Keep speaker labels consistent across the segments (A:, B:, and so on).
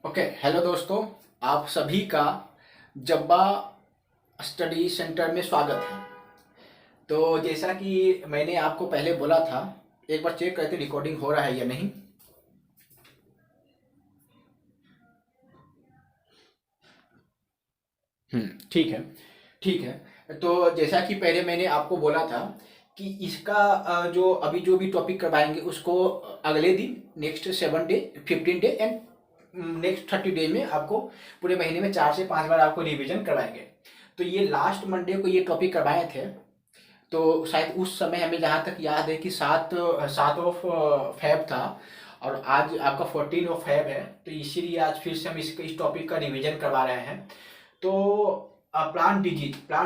A: Okay, hello दोस्तों। आप सभी का जब्बा स्टडी सेंटर में स्वागत है। तो जैसा कि मैंने आपको पहले बोला था, एक बार चेक करते रिकॉर्डिंग हो रहा है या नहीं। ठीक है, ठीक है। तो जैसा कि पहले मैंने आपको बोला था कि इसका जो अभी जो भी टॉपिक करवाएंगे उसको अगले दिन next 7 day 15 day and next 30 day में आपको पूरे महीने में 4 से 5 बार आपको रिवीजन करवाएंगे। तो ये लास्ट मंडे को ये टॉपिक करवाए थे। तो शायद उस समय हमें जहाँ तक याद है कि 7 ऑफ फेब था और आज आपका 14 ऑफ फेब है। तो इसीलिए आज फिर से हम इस टॉपिक का रिवीजन करवा रहे हैं। तो प्लांट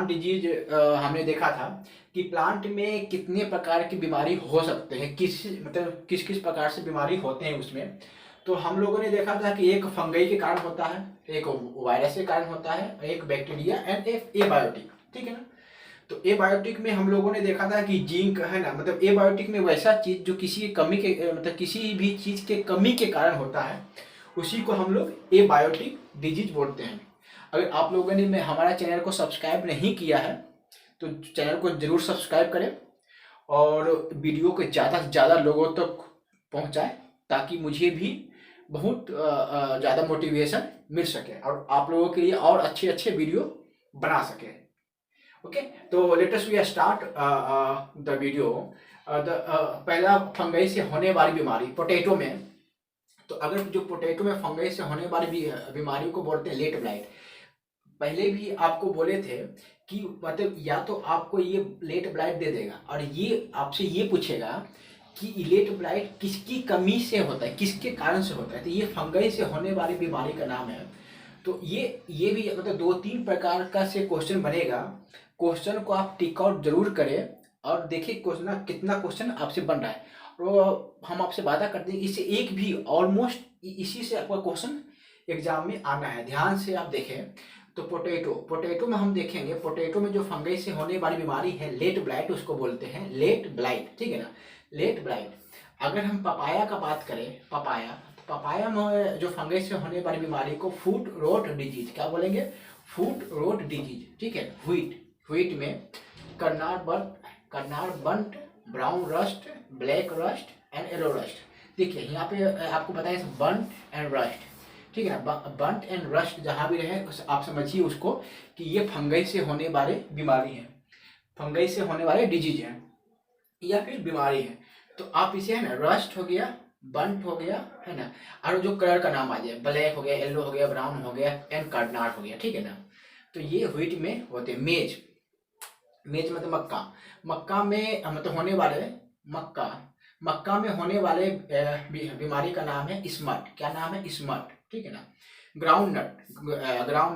A: डिजीज हमने देखा था कि प्लांट में कितने प्रकार की बीमारी हो सकते हैं, किस किस प्रकार से बीमारी होते हैं उसमें। तो हम लोगों ने देखा था कि एक फंगई के कारण होता है, एक वायरस के कारण होता है, एक बैक्टीरिया एंड एक एबायोटिक। ठीक है ना। तो एबायोटिक में हम लोगों ने देखा था कि जिंक है ना, मतलब एबायोटिक में वैसा चीज जो किसी कमी के मतलब किसी भी चीज के कमी के कारण होता है, उसी को हम लोग एबायोटिक डिजीज बोलते हैं। अगर आप लोगों ने हमारा चैनल को सब्सक्राइब नहीं किया है तो चैनल को जरूर सब्सक्राइब करें और वीडियो को ज़्यादा से ज़्यादा लोगों तक पहुंचाएं, ताकि मुझे भी बहुत ज़्यादा मोटिवेशन मिल सके और आप लोगों के लिए और अच्छे अच्छे वीडियो बना सके। ओके, तो let us we start the video. पहला फंगई से होने वाली बीमारी पोटैटो में। तो अगर जो पोटैटो में फंगई से होने वाली बीमारी को बोलते हैं लेट ब्लाइट। पहले भी आपको बोले थे कि मतलब या तो आपको ये लेट ब्लाइट दे देगा और ये आपसे ये पूछेगा कि लेट ब्लाइट किसकी कमी से होता है, किसके कारण से होता है। तो ये फंगई से होने वाली बीमारी का नाम है। तो ये भी मतलब 2-3 प्रकार का से क्वेश्चन बनेगा। क्वेश्चन को आप टिक आउट जरूर करें और देखिए क्वेश्चन कितना क्वेश्चन आपसे बन रहा है। और हम आपसे वादा करते हैं इससे एक भी ऑलमोस्ट इसी से आपका क्वेश्चन एग्जाम में आना है। ध्यान से आप देखें। तो पोटैटो में हम देखेंगे, पोटैटो में जो फंगई से होने वाली बीमारी है लेट ब्लाइट, उसको बोलते हैं लेट ब्लाइट। ठीक है ना, लेट ब्लाइट। अगर हम पपाया का बात करें, पपाया में जो फंगई से होने वाली बीमारी को फूट रोट डिजीज क्या बोलेंगे, फूट रोट डिजीज। ठीक है। व्हीट में Karnal bunt, brown rust, black rust and yellow rust. देखिए यहाँ पे आपको बताएं बंट एंड रस्ट। ठीक है ना, बंट एंड रस्ट जहाँ भी रहे आप समझिए उसको कि ये फंगई से होने वाले बीमारी है, फंगई से होने वाले डिजीज है या फिर बीमारी है। तो आप इसे है ना, रस्ट हो गया, बंट हो गया है ना, और जो कलर का नाम आ जाए, ब्लैक हो गया, येलो हो गया, ब्राउन हो गया एंड कर्नार हो गया। ठीक है ना। तो ये व्हीट में होते हैं। मेज, मेज मतलब मक्का, मक्का में मतलब होने वाले मक्का मक्का में होने वाले बीमारी का नाम है स्मट। क्या नाम है, स्मट। ठीक है ना। ग्राउंड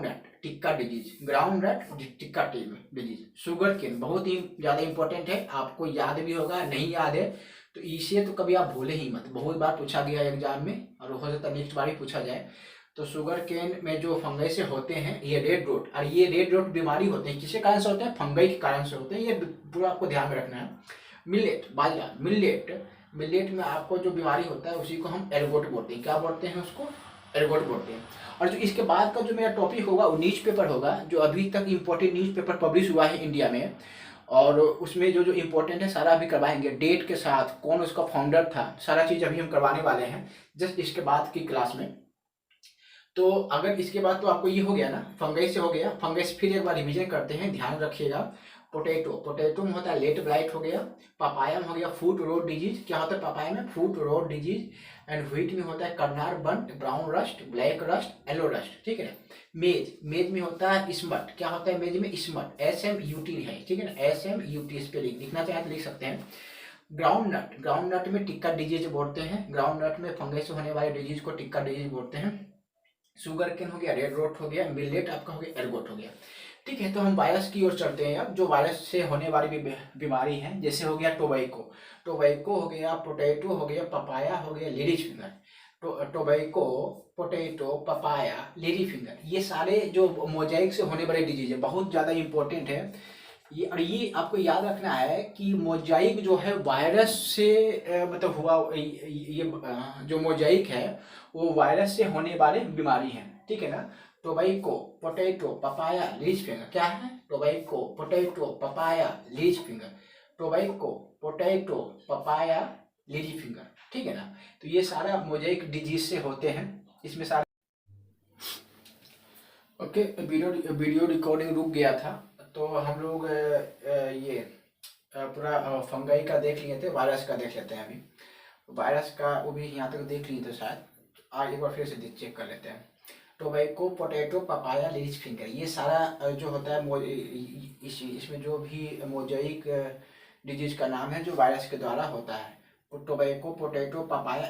A: नट tikka disease, groundnut tikka disease. Sugarcane बहुत ही ज्यादा इंपॉर्टेंट है, आपको याद भी होगा, नहीं याद है तो इसे तो कभी आप भूले ही मत, बहुत बार पूछा गया एग्जाम में और हो सकता है नेक्स्ट बार ही पूछा जाए। तो शुगर केन में जो फंगई से होते हैं ये रेड रोट, और ये रेड रोट बीमारी होते हैं किसके कारण से होते हैं, फंगई के कारण से होते हैं। ये पूरा आपको ध्यान में रखना है। मिलेट, बाजरा, मिलेट में आपको जो बीमारी होता है उसी को हम एर्गोट बोलते हैं। क्या बोलते हैं उसको, एर्गोट बोलते हैं। और जो इसके बाद का जो मेरा टॉपिक होगा वो न्यूज पेपर होगा, जो अभी तक इम्पोर्टेंट न्यूज पेपर पब्लिश हुआ है इंडिया में, और उसमें जो जो इम्पोर्टेंट है सारा अभी करवाएंगे, डेट के साथ, कौन उसका फाउंडर था, सारा चीज़ अभी हम करवाने वाले हैं जस्ट इसके बाद की क्लास में। तो अगर इसके बाद तो आपको ये हो गया ना, फंगस से हो गया। फंगस फिर एक बार रिवीजन करते हैं, ध्यान रखिएगा। पोटैटो में होता है लेट ब्लाइट हो गया। पपाया में हो गया फूट रोड डिजीज। क्या होता है पपाया में, foot rot disease. And wheat में होता है Karnal bunt, brown rust, black rust, yellow rust. ठीक है ना। मेज में होता है स्मट। क्या होता है मेज में, स्मट, SMUT है। ठीक है ना, SMUT स्पेलिंग लिखना चाहे तो लिख सकते हैं। ग्राउंड नट में टिक्का डिजीज बोलते हैं। ग्राउंड नट में फंगस से होने वाले डिजीज को टिक्का डिजीज बोलते हैं। शुगर केन हो गया, रेड रोट हो गया, मिलेट आपका हो गया, एर्गोट हो गया। ठीक है। तो हम वायरस की ओर चलते हैं अब। जो वायरस से होने वाली बीमारी है, जैसे हो गया टोबैको हो गया, पोटैटो हो गया, पपाया हो गया, lady finger. Tobacco, potato, papaya, lady finger, ये सारे जो मोजाइक से होने वाले डिजीज है, बहुत ज़्यादा इंपॉर्टेंट है। ये आपको याद रखना है कि मोजाइक जो है वायरस से मतलब हुआ जो मोजाइक है वो वायरस से होने वाली बीमारी है, ठीक है ना। Tobacco, potato, papaya, litchi finger, क्या है? Tobacco, potato, papaya, litchi finger. Tobacco, potato, papaya, litchi finger, ठीक है ना। तो ये सारा मोजाइक डिजीज से होते हैं, इसमें सारे। ओके, वीडियो रिकॉर्डिंग रुक गया था, तो हम लोग ये पूरा फंगाई का देख लिए थे, वायरस का देख लेते हैं अभी। वायरस का वो भी यहाँ तक देख लिए थे शायद, आज एक बार फिर से चेक कर लेते हैं। Tobacco, potato, papaya, litchi finger, ये सारा जो होता है इसमें जो भी मोजाइक डिजीज का नाम है जो वायरस के द्वारा होता है। Tobacco, potato, papaya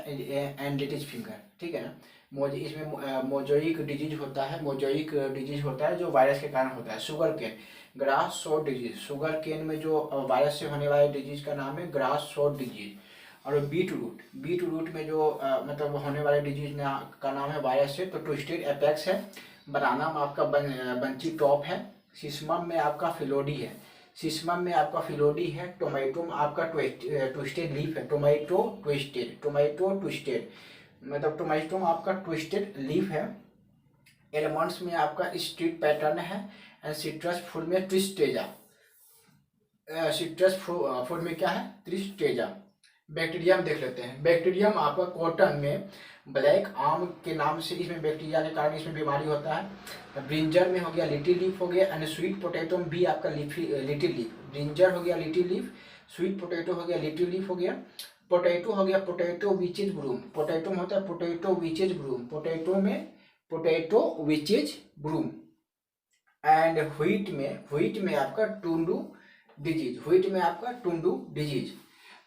A: and Leach finger, ठीक है ना। इसमें मोजाइक डिजीज होता है, मोजाइक डिजीज होता है जो वायरस के कारण होता है। Sugarcane, grassy shoot disease, sugarcane में जो वायरस से होने वाले डिजीज का नाम है ग्रास शॉर्ट डिजीज। और बीट रूट, बीट रूट में जो मतलब होने वाले डिजीज का नाम है वायरस से, तो ट्विस्टेड एपेक्स है। बनाना में आपका बंची टॉप है। सिसमम में आपका फिलोडी है, सिसमम में आपका फिलोडी है। टोमेटो में आपका ट्विस्टेड लीफ है, टोमेटो ट्विस्टेड, टोमेटो ट्विस्टेड, मतलब टोमेटो में आपका ट्विस्टेड लीफ है। एलमंड्स में आपका स्ट्रीट पैटर्न है। एंड सिट्रस फूड में ट्विस्टेजा, सिट्रस फूड में क्या है? ट्विस्टेजा। बैक्टीरिया में देख लेते हैं। बैक्टीरिया में आपका कॉटन में ब्लैक आर्म के नाम से इसमें बैक्टीरिया के कारण इसमें बीमारी होता है। ब्रिंजर में हो गया लिटिल लीफ हो गया। एंड स्वीट पोटैटो में भी आपका लिटिल लीफ, ब्रिंजर हो गया लिटिल लीफ, स्वीट पोटैटो हो गया लिटिल लीफ हो गया। पोटैटो हो गया पोटैटो विचेज ब्रूम, पोटैटो में होता है पोटैटो विचेज ब्रूम, पोटैटो में potato witches broom. And wheat में आपका टुंडू डिजीज, व्हीट में आपका टुंडू डिजीज।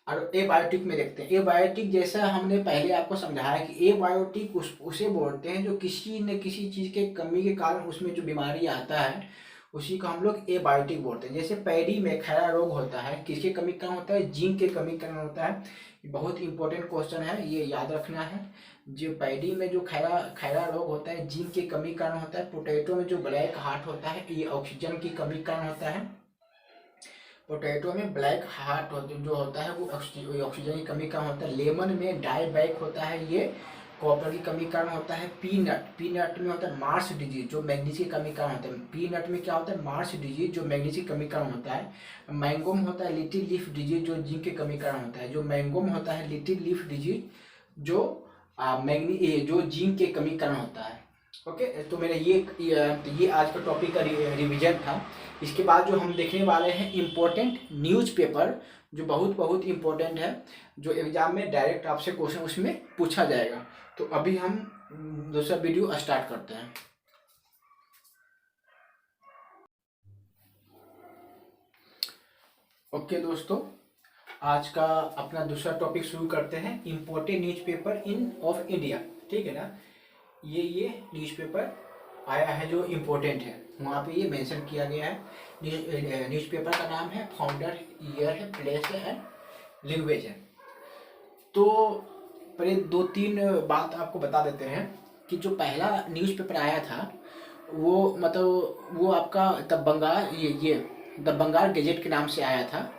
A: और एबायोटिक में देखते हैं। एबायोटिक जैसा हमने पहले आपको समझाया कि एबायोटिक उसे बोलते हैं जो किसी न किसी चीज़ के कमी के कारण उसमें जो बीमारी आता है उसी को हम लोग एबायोटिक बोलते हैं। जैसे पैडी में खैरा रोग होता है, किसके कमी कारण होता है? जिंक के कमी कारण होता है। बहुत इंपॉर्टेंट क्वेश्चन है, ये याद रखना है। जो पैडी में जो खैरा रोग होता है जिंक के कमी कारण होता है। पोटैटो में जो ब्लैक हार्ट होता है ये ऑक्सीजन की कमी कारण होता है। पोटैटो में ब्लैक हार्ट जो होता है वो ऑक्सीजन की कमी कारण होता है। लेमन में डायबैक होता है, ये कॉपर की कमी कारण होता है। पीनट में होता है मार्स डिजीज जो मैग्नीज की कमी कारण होता है। पीनट में क्या होता है? मार्स डिजीज जो मैग्नीज की कमी कारण होता है। मैंगो में होता है लिटिल लीफ डिजीज जो जिंक की कमी कारण होता है। जो मैंगो में होता है लिटिल लीफ डिजीज जो जो जिंक के कमी कारण होता है। ओके, तो मेरा ये आज का टॉपिक का रिवीजन था। इसके बाद जो हम देखने वाले हैं इम्पोर्टेंट न्यूज़पेपर, जो बहुत इम्पोर्टेंट है, जो एग्जाम में डायरेक्ट आपसे क्वेश्चन उसमें पूछा जाएगा। तो अभी हम दूसरा वीडियो स्टार्ट करते हैं। ओके दोस्तों, आज का अपना दूसरा टॉपिक शुरू करते हैं। Important newspaper in of India, ठीक है ना। ये न्यूज़पेपर आया है जो इम्पोर्टेंट है, वहाँ पे ये मेंशन किया गया है। न्यूज़पेपर का नाम है, फाउंडर, ईयर है, प्लेस है एंड लैंग्वेज है। तो पहले 2-3 बात आपको बता देते हैं कि जो पहला न्यूज़पेपर आया था वो मतलब वो आपका द बंगाल ये द बंगाल गजेट के नाम से आया था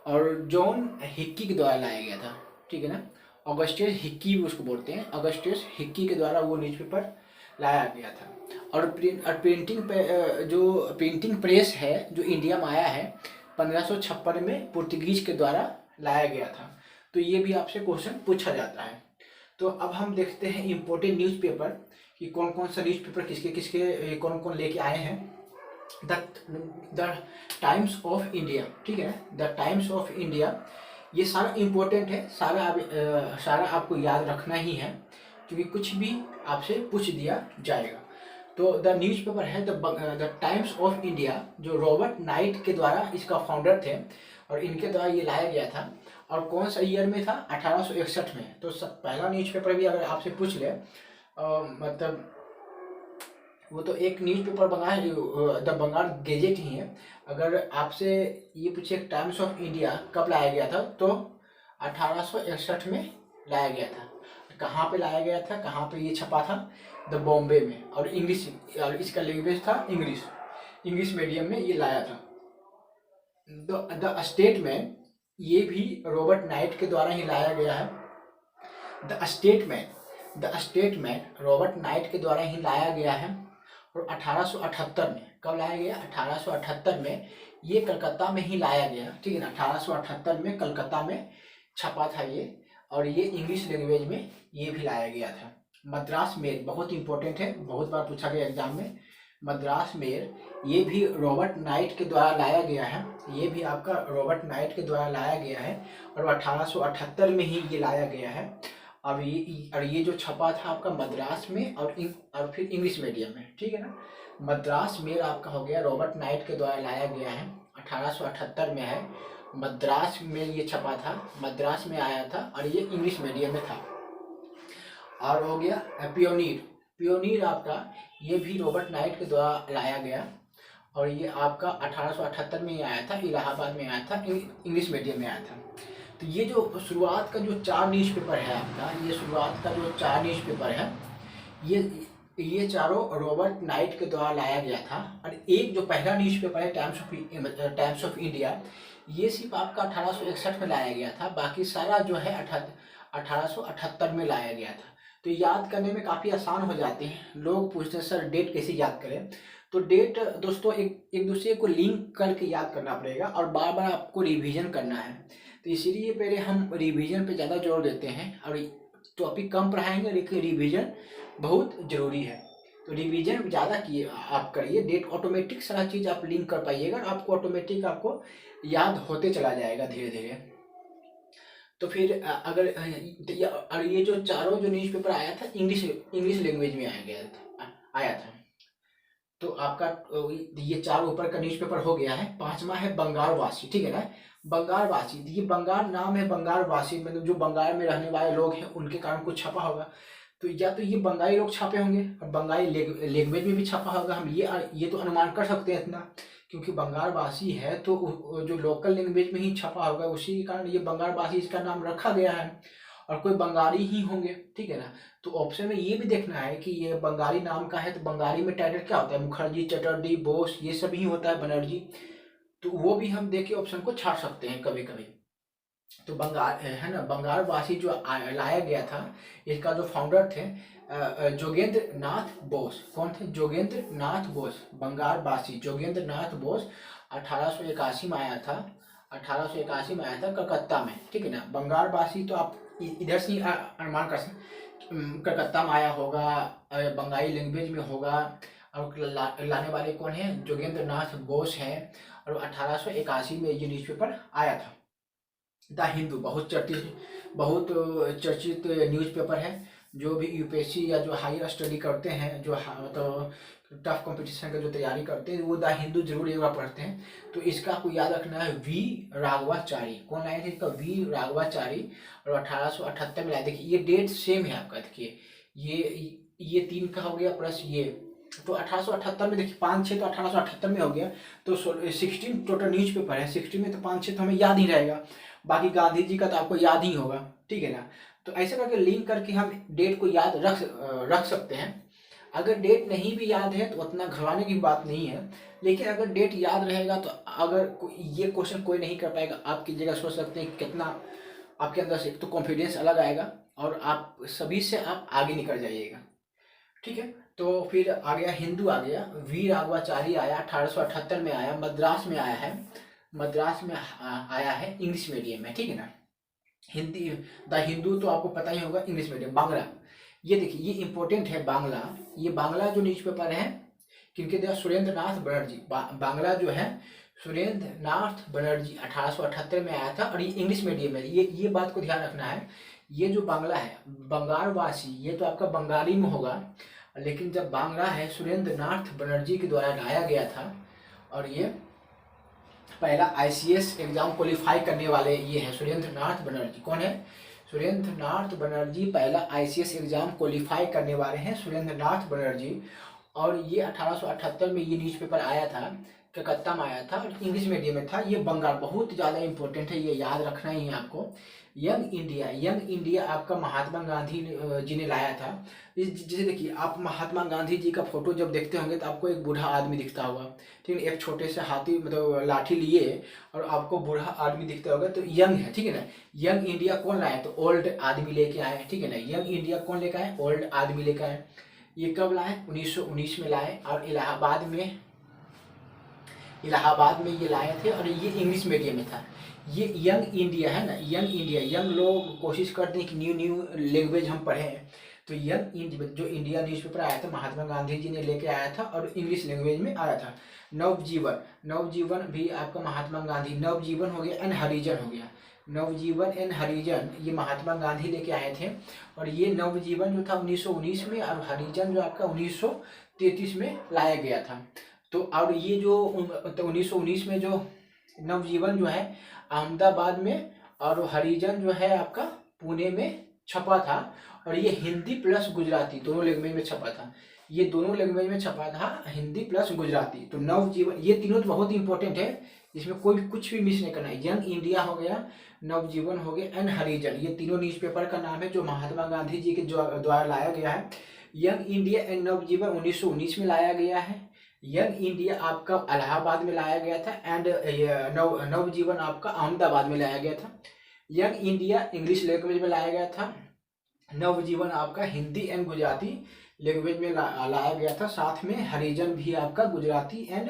A: और जॉन हिक्की के द्वारा लाया गया था, ठीक है ना। ऑगस्टस हिक्की भी उसको बोलते हैं, ऑगस्टस हिक्की के द्वारा वो न्यूज़पेपर लाया गया था। और प्रिंटिंग प्रेस है जो इंडिया में आया है 1556 में पुर्तगीज के द्वारा लाया गया था। तो ये भी आपसे क्वेश्चन पूछा जाता है। तो अब हम देखते हैं इम्पोर्टेंट न्यूज़पेपर कि कौन कौन सा न्यूज़पेपर किसके कौन कौन लेके आए हैं। द टाइम्स ऑफ इंडिया, ठीक है, द टाइम्स ऑफ इंडिया, ये सारा इम्पोर्टेंट है, सारा आपको याद रखना ही है क्योंकि कुछ भी आपसे पूछ दिया जाएगा। तो द न्यूज़पेपर है द टाइम्स ऑफ इंडिया, जो रॉबर्ट नाइट के द्वारा इसका फाउंडर थे और इनके द्वारा ये लाया गया था। और कौन सा ईयर में था? 1861 में। तो पहला न्यूज़पेपर भी अगर आपसे पूछ ले मतलब वो तो एक न्यूज़पेपर द बंगाल गेजेट ही है। अगर आपसे ये पूछे टाइम्स ऑफ इंडिया कब लाया गया था तो 1861 में लाया गया था। कहाँ पे लाया गया था, कहाँ पे ये छपा था? द बॉम्बे में। और इंग्लिश, और इसका लैंग्वेज था इंग्लिश मीडियम में ये लाया था। द स्टेट में ये भी रॉबर्ट नाइट के द्वारा ही लाया गया है। द स्टेटमैन रॉबर्ट नाइट के द्वारा ही लाया गया है। और 1878 में, कब लाया गया? 1878 में ये कलकत्ता में ही लाया गया, ठीक है ना। 1878 में कलकत्ता में छपा था ये, और ये इंग्लिश लैंग्वेज में ये भी लाया गया था। मद्रास मेल बहुत इंपॉर्टेंट है, बहुत बार पूछा गया एग्जाम में। मद्रास मेल ये भी रॉबर्ट नाइट के द्वारा लाया गया है, ये भी आपका रॉबर्ट नाइट के द्वारा लाया गया है, और 1878 में ही ये लाया गया है। अब ये जो छपा था आपका मद्रास में और फिर इंग्लिश मीडियम में, ठीक है ना। मद्रास मेल आपका हो गया रॉबर्ट नाइट के द्वारा लाया गया है, 1878 में है। मद्रास में ये छपा था, मद्रास में आया था, और ये इंग्लिश मीडियम में था। और हो गया पियोनीर आपका, ये भी रॉबर्ट नाइट के द्वारा लाया गया, और ये आपका 1878 में ही आया था, इलाहाबाद में आया था, इंग्लिश मीडियम में आया था। तो ये जो शुरुआत का जो 4 न्यूज़पेपर है आपका, ये शुरुआत का जो 4 न्यूज़पेपर है, ये चारों रॉबर्ट नाइट के द्वारा लाया गया था। और एक जो पहला न्यूज़पेपर है टाइम्स ऑफ इंडिया, ये सिर्फ आपका 1861 में लाया गया था, बाकी सारा जो है 1878 में लाया गया था। तो याद करने में काफ़ी आसान हो जाते हैं। लोग पूछते हैं सर डेट कैसे याद करें, तो डेट दोस्तों एक दूसरे को लिंक करके याद करना पड़ेगा, और बार बार आपको रिवीजन करना है। तो इसीलिए पहले हम रिवीजन पे ज़्यादा जोर देते हैं, और टॉपिक कम पढ़ाएंगे लेकिन रिवीजन बहुत ज़रूरी है। तो रिवीजन ज़्यादा किए आप करिए, डेट ऑटोमेटिक सारा चीज़ आप लिंक कर पाइएगा, आपको ऑटोमेटिक आपको याद होते चला जाएगा धीरे धीरे। तो फिर अगर और ये जो चारों जो न्यूज़पेपर आया था इंग्लिश लैंग्वेज में आया था। तो आपका ये 4 ऊपर का न्यूज़पेपर हो गया है। 5वां है बंगालवासी, ठीक है ना। बंगालवासी, ये बंगाल नाम है, बंगालवासी मतलब जो बंगाल में रहने वाले लोग हैं उनके कारण कुछ छपा होगा। तो या तो ये बंगाली लोग छापे होंगे और बंगाली लैंग्वेज में भी छपा होगा। हम ये तो अनुमान कर सकते हैं इतना, क्योंकि बंगालवासी है तो जो लोकल लैंग्वेज में ही छपा होगा, उसी के कारण ये बंगालवासी इसका नाम रखा गया है, और कोई बंगाली ही होंगे, ठीक है ना। तो ऑप्शन में ये भी देखना है कि ये बंगाली नाम का है, तो बंगाली में टाइटल क्या होता है? मुखर्जी, चटर्जी, बोस, ये सब ही होता है, बनर्जी। तो वो भी हम देख के ऑप्शन को छाट सकते हैं कभी कभी। तो बंगाल है ना, बंगालवासी जो लाया गया था, इसका जो फाउंडर थे जोगेंद्र नाथ बोस। कौन थे? जोगेंद्र नाथ बोस। बंगालवासी जोगेंद्र नाथ बोस 1881 में आया था, 1881 में आया था कलकत्ता में, ठीक है ना। बंगालवासी तो आप इधर से अनुमान कर सकते, कलकत्ता में आया होगा, बंगाली लैंग्वेज में होगा, और लाने वाले कौन है? जोगेंद्र नाथ बोस हैं, और 1881 में ये न्यूज़पेपर आया था। द हिंदू बहुत चर्चित न्यूज़पेपर है। जो भी यूपीएससी या जो हायर स्टडी करते हैं, जो तो टफ कंपटीशन का जो तैयारी करते हैं, वो द हिंदू जरूर एक बार पढ़ते हैं। तो इसका आपको याद रखना है, वी राघवाचारी। कौन लाए थे इसका? वी राघवाचारी, और 1878 में लाए। देखिए ये डेट सेम है आपका, देखिए ये 3 का हो गया प्लस ये, तो 1878 में देखिए 5-6 तो 1878 में हो गया। तो 16 टोटल न्यूज़पेपर है, 16 में तो 5-6 तो हमें याद ही रहेगा, बाकी गांधी जी का तो आपको याद ही होगा, ठीक है ना। तो ऐसे करके लिंक करके हम डेट को याद रख सकते हैं। अगर डेट नहीं भी याद है तो उतना घबराने की बात नहीं है, लेकिन अगर डेट याद रहेगा तो अगर ये क्वेश्चन कोई नहीं कर पाएगा, आपकी जगह सोच सकते हैं कितना आपके अंदर से एक तो कॉन्फिडेंस अलग आएगा, और आप सभी से आप आगे निकल जाइएगा, ठीक है। तो फिर आ गया हिंदू, आ गया वी राघवाचारी आया, 1878 में आया, मद्रास में आया है, मद्रास में आया है इंग्लिश मीडियम में, ठीक है ना। हिंदी द हिंदू तो आपको पता ही होगा, इंग्लिश मीडियम। बांग्ला, ये देखिए ये इंपॉर्टेंट है बांग्ला। ये बांग्ला जो न्यूज़पेपर है किनके दिया? सुरेंद्र नाथ बनर्जी। बांग्ला जो है सुरेंद्र नाथ बनर्जी 1878 में आया था, और ये इंग्लिश मीडियम में। ये बात को ध्यान रखना है, ये जो बांग्ला है बंगालवासी, ये तो आपका बंगाली में होगा, लेकिन जब बांग्ला है सुरेंद्र नाथ बनर्जी के द्वारा लाया गया था, और ये पहला आईसीएस एग्जाम क्वालिफाई करने वाले ये है सुरेंद्र नाथ बनर्जी। कौन है? सुरेंद्र नाथ बनर्जी पहला आईसीएस एग्जाम क्वालिफाई करने वाले हैं, सुरेंद्र नाथ बनर्जी। और ये 1878 में ये न्यूज़पेपर आया था, कलकत्ता में आया था, और इंग्लिश मीडियम में था। ये बंगाल बहुत ज़्यादा इंपॉर्टेंट है, ये याद रखना ही है आपको, यंग इंडिया आपका महात्मा गांधी जी ने लाया था। जैसे देखिए, आप महात्मा गांधी जी का फोटो जब देखते होंगे तो आपको एक बूढ़ा आदमी दिखता होगा, ठीक है, एक छोटे से हाथी मतलब लाठी लिए और आपको बूढ़ा आदमी दिखता होगा, तो यंग है, ठीक है ना। यंग इंडिया कौन लाया, तो ओल्ड आदमी लेके आए, ठीक है ना। यंग इंडिया कौन लेकर आए, ओल्ड आदमी लेकर आए। ये कब लाए, 1919 में लाए, और इलाहाबाद में ये लाए थे, और ये इंग्लिश मीडियम में था। ये यंग इंडिया है ना, यंग इंडिया, यंग लोग कोशिश करते हैं कि न्यू न्यू लैंग्वेज हम पढ़ें, तो यंग इंडिया जो इंडिया न्यूज़पेपर आया था महात्मा गांधी जी ने लेके आया था, और इंग्लिश लैंग्वेज में आया था। नवजीवन भी आपका महात्मा गांधी, नवजीवन हो गया एंड हरिजन हो गया, नवजीवन एंड हरिजन ये महात्मा गांधी लेके आए थे। और ये नवजीवन जो था 1919 में, और हरिजन जो आपका 1933 में लाया गया था। तो और ये जो 1919 में जो नवजीवन जो है अहमदाबाद में, और हरिजन जो है आपका पुणे में छपा था, और ये हिंदी प्लस गुजराती दोनों लैंग्वेज में छपा था। ये दोनों लैंग्वेज में छपा था, हिंदी प्लस गुजराती। तो नवजीवन, ये तीनों तो बहुत इंपॉर्टेंट है, इसमें कोई कुछ भी मिस नहीं करना है। यंग इंडिया हो गया, नवजीवन हो गया एंड हरिजन, ये तीनों न्यूज़पेपर का नाम है जो महात्मा गांधी जी के द्वारा लाया गया है। यंग इंडिया एंड नवजीवन 1919 में लाया गया है। यंग इंडिया आपका इलाहाबाद में लाया गया था, एंड नवजीवन आपका अहमदाबाद में लाया गया था। यंग इंडिया इंग्लिश लैंग्वेज में लाया गया था, नवजीवन आपका हिंदी एंड गुजराती लैंग्वेज में लाया गया था, साथ में हरिजन भी आपका गुजराती एंड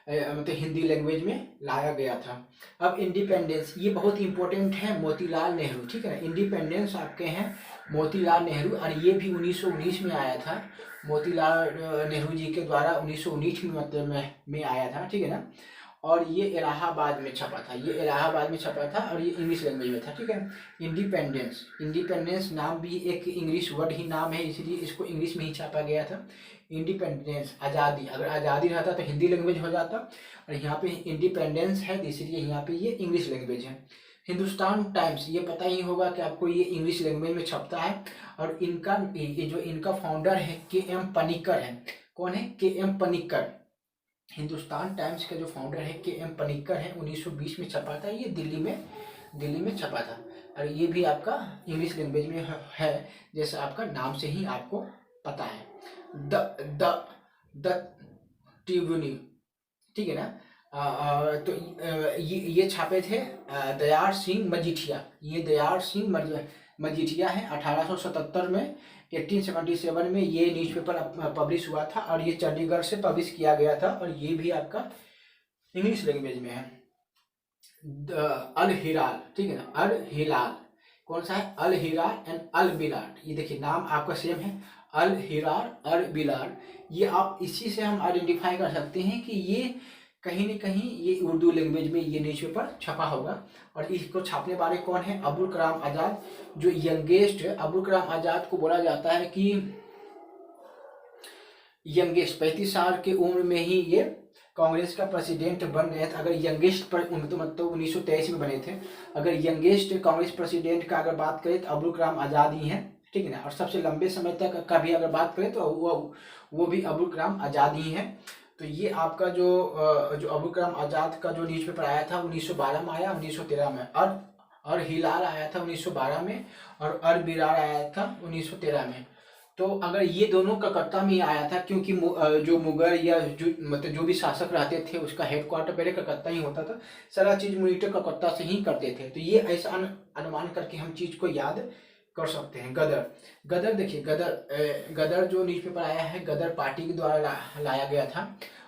A: मतलब हिंदी लैंग्वेज में लाया गया था। अब इंडिपेंडेंस, ये बहुत इंपॉर्टेंट है, मोतीलाल नेहरू, ठीक है ना। इंडिपेंडेंस आपके हैं मोतीलाल नेहरू, और ये भी 1919 में आया था, मोतीलाल नेहरू जी के द्वारा 1919 में मतलब में आया था, ठीक है ना। और ये इलाहाबाद में छपा था, ये इलाहाबाद में छपा था, और ये इंग्लिश लैंग्वेज में था, ठीक है। इंडिपेंडेंस नाम भी एक इंग्लिश वर्ड ही नाम है, इसलिए इसको इंग्लिश में ही छापा गया था। इंडिपेंडेंस, आज़ादी, अगर आज़ादी रहता तो हिंदी लैंग्वेज हो जाता, और यहाँ पे इंडिपेंडेंस है इसलिए यहाँ पे ये इंग्लिश लैंग्वेज है। हिंदुस्तान टाइम्स, ये पता ही होगा कि आपको, ये इंग्लिश लैंग्वेज में छपता है, और इनका फाउंडर है के.एम. पनिक्कर है। कौन है, के.एम. पनिक्कर। हिंदुस्तान टाइम्स का जो फाउंडर है के.एम. पनिक्कर है, 1920 में छपा था, ये दिल्ली में छपा था, और ये भी आपका इंग्लिश लैंग्वेज में है, जैसे आपका नाम से ही आपको पता है। द ट्रिब्यून, ठीक है ना। तो ये छापे थे दयार सिंह मजीठिया, ये दयार सिंह मजीठिया है। 1877 में 1877 में ये न्यूज़पेपर पब्लिश हुआ था, और ये चंडीगढ़ से पब्लिश किया गया था, और ये भी आपका इंग्लिश लैंग्वेज में है। अल हिलाल, ठीक है ना, अल हिलाल कौन सा है, अल हिलाल एंड अल बिलाल, ये देखिए नाम आपका सेम है, अल हिलाल अल बिलाल। ये आप इसी से हम आइडेंटिफाई कर सकते हैं कि ये कहीं न कहीं ये उर्दू लैंग्वेज में ये न्यूज़पेपर छपा होगा। और इसको छापने वाले कौन है, अबुल कलाम आज़ाद, जो यंगेस्ट अबुल कलाम आज़ाद को बोला जाता है कि यंगेस्ट 35 साल की उम्र में ही ये कांग्रेस का प्रेसिडेंट बन गया था। अगर यंगेस्ट पर तो मतलब 1923 में बने थे, अगर यंगेस्ट कांग्रेस प्रेसिडेंट का अगर बात करें तो अबुल कलाम आज़ाद ही हैं, ठीक है ना। और सबसे लंबे समय तक का भी अगर बात करें तो वो भी अबुल कलाम आज़ाद ही हैं। तो ये आपका जो अबुल कलाम आज़ाद का जो न्यूज़पेपर आया था 1912 में आया, 1913 में, और हिलाल आया था 1912 में, और अल बिलाल आया था 1913 में। तो अगर ये दोनों कलकत्ता में ही आया था, क्योंकि जो मुगल या जो मतलब जो भी शासक रहते थे उसका हेडक्वार्टर पहले कलकत्ता ही होता था, सारा चीज़ मॉनिटर कलकत्ता से ही करते थे। तो ये ऐसा अनुमान करके हम चीज़ को याद कर सकते हैं। गदर देखिए, गदर जो न्यूज़पेपर आया है गदर पार्टी के द्वारा लाया गया था,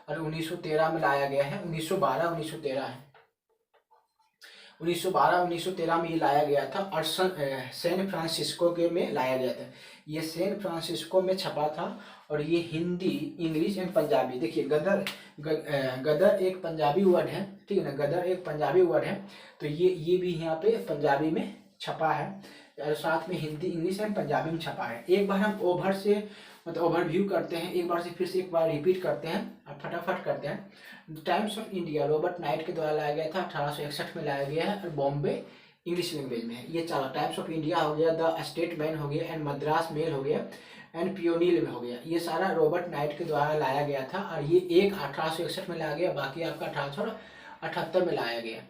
A: और 1913 में लाया गया है, 1912-1913 है, 1912-1913 में ये लाया गया था, और सैन फ्रांसिस्को के में लाया गया था। ये सैन फ्रांसिस्को में छपा था, और ये हिंदी, इंग्लिश एंड पंजाबी। देखिए गदर एक पंजाबी वर्ड है, ठीक है ना, गदर एक पंजाबी वर्ड है, तो ये भी यहाँ पे पंजाबी में छपा है, और साथ में हिंदी, इंग्लिश एंड पंजाबी में छपा है। एक बार हम ओवरव्यू करते हैं, एक बार रिपीट करते हैं और फटाफट करते हैं। Times of India Robert night के द्वारा लाया गया था, 1861 में लाया गया है, और बॉम्बे इंग्लिश लैंग्वेज में है। ये चार, टाइम्स ऑफ इंडिया हो गया, द स्टेटमैन हो गया, एंड मद्रास मेल हो गया, एंड पियोनिल में हो गया। ये सारा रॉबर्ट नाइट के द्वारा लाया गया था, और ये एक 1861 में लाया गया, बाकी आपका 1878 में लाया गया,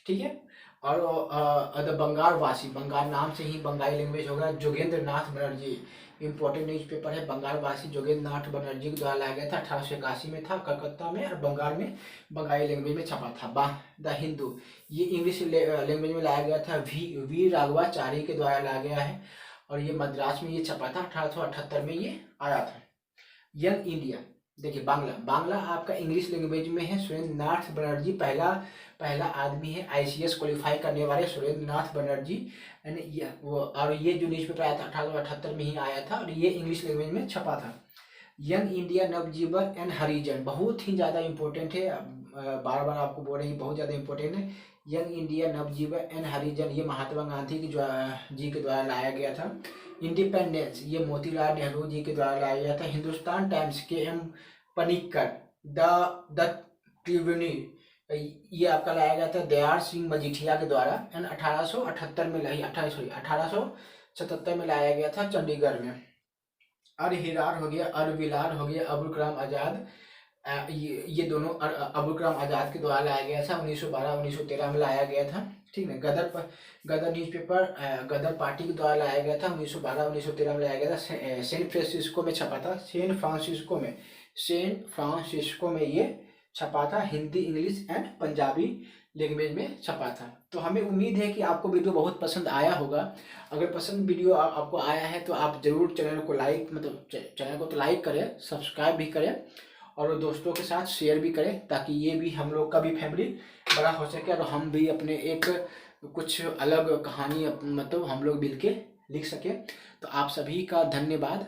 A: ठीक है। और द बंगाल वासी, बंगाल नाम से ही बंगाली लैंग्वेज होगा। जोगेंद्र नाथ बनर्जी, इंपॉर्टेंट न्यूज़पेपर है। बंगाल वासी जोगेंद्र नाथ बनर्जी के द्वारा लाया गया था, 1881 में था, कलकत्ता में, और बंगाल में बंगाली लैंग्वेज में छपा था। द हिंदू, ये इंग्लिश लैंग्वेज में लाया गया था। वी राघवाचारी के द्वारा लाया गया है, और ये मद्रास में ये छपा था, 1878 में ये आया था। यंग इंडिया, देखिए बांग्ला आपका इंग्लिश लैंग्वेज में है। सुरेंद्र नाथ बनर्जी पहला आदमी है ICS क्वालिफाई करने वाले, सुरेंद्र नाथ बनर्जी। और ये जो न्यूज़पेपर आया था 1878 में ही आया था, और ये इंग्लिश लैंग्वेज में छपा था। यंग इंडिया नवजीवन एंड हरिजन, बहुत ही ज़्यादा इंपॉर्टेंट है, बार बार आपको बोल रहे हैं, बहुत ज़्यादा इंपॉर्टेंट है। यंग इंडिया नवजीवन एंड हरिजन, ये महात्मा गांधी जी के द्वारा लाया गया था। इंडिपेंडेंस, ये मोतीलाल नेहरू जी के द्वारा लाया गया था। Hindustan times, KM Panicker. The Tribune, ये आपका लाया गया था दयाल सिंह मजीठिया के द्वारा, एंड 1877 में लाया गया था चंडीगढ़ में। अर हिरार हो गया, अर विलार हो गया, अबुल कलाम आज़ाद, ये दोनों अबुल कलाम आज़ाद के द्वारा लाया गया था, 1912-1913 में लाया गया था। ठीक है। गदर न्यूज़पेपर गदर पार्टी के द्वारा लाया गया था, 1912-1913 में लाया गया था। सैन फ्रांसिस्को में छपा था, सैन फ्रांसिस्को में ये छपा था। Hindi, English and Punjabi language में छपा था। तो हमें उम्मीद है कि आपको वीडियो बहुत पसंद आया होगा। अगर पसंद वीडियो आपको आया है तो आप ज़रूर चैनल को चैनल को तो लाइक करें, सब्सक्राइब भी करें, और दोस्तों के साथ शेयर भी करें, ताकि ये भी हम लोग का भी फैमिली बड़ा हो सके, और हम भी अपने एक कुछ अलग कहानी हम लोग मिल के लिख सके। तो आप सभी का धन्यवाद,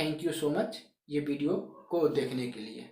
A: थैंक यू सो मच ये वीडियो को देखने के लिए।